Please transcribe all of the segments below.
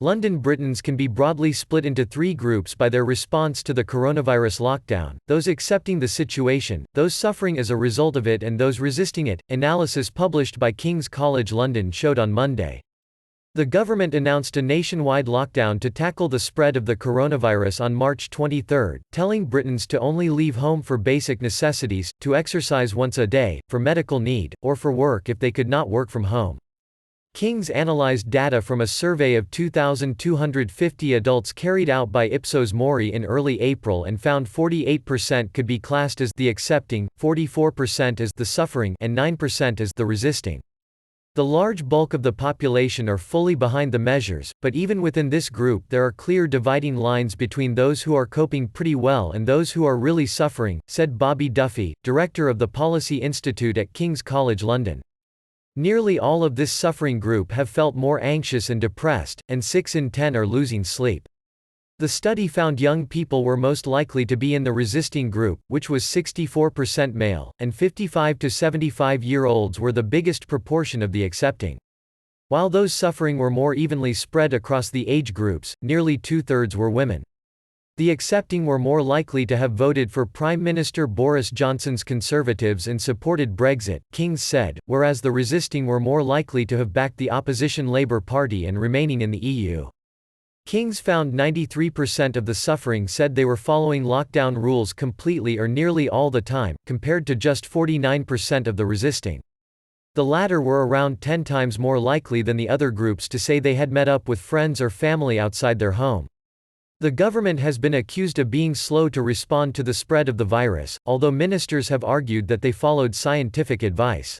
London Britons can be broadly split into three groups by their response to the coronavirus lockdown: those accepting the situation, those suffering as a result of it, and those resisting it. Analysis published by King's College London showed on Monday. The government announced a nationwide lockdown to tackle the spread of the coronavirus on March 23, telling Britons to only leave home for basic necessities, to exercise once a day, for medical need, or for work if they could not work from home. King's analyzed data from a survey of 2,250 adults carried out by Ipsos Mori in early April and found 48% could be classed as the accepting, 44% as the suffering, and 9% as the resisting. The large bulk of the population are fully behind the measures, but even within this group there are clear dividing lines between those who are coping pretty well and those who are really suffering, said Bobby Duffy, director of the Policy Institute at King's College London. Nearly all of this suffering group have felt more anxious and depressed, and 6 in 10 are losing sleep. The study found young people were most likely to be in the resisting group, which was 64% male, and 55 to 75-year-olds were the biggest proportion of the accepting. While those suffering were more evenly spread across the age groups, nearly two-thirds were women. The accepting were more likely to have voted for Prime Minister Boris Johnson's Conservatives and supported Brexit, Kings said, whereas the resisting were more likely to have backed the opposition Labour Party and remaining in the EU. Kings found 93% of the suffering said they were following lockdown rules completely or nearly all the time, compared to just 49% of the resisting. The latter were around 10 times more likely than the other groups to say they had met up with friends or family outside their home. The government has been accused of being slow to respond to the spread of the virus, although ministers have argued that they followed scientific advice.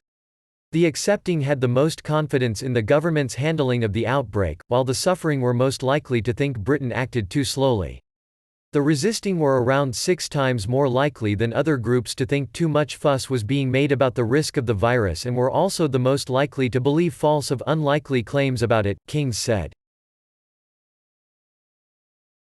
The accepting had the most confidence in the government's handling of the outbreak, while the suffering were most likely to think Britain acted too slowly. The resisting were around 6 times more likely than other groups to think too much fuss was being made about the risk of the virus and were also the most likely to believe false or unlikely claims about it, Kings said.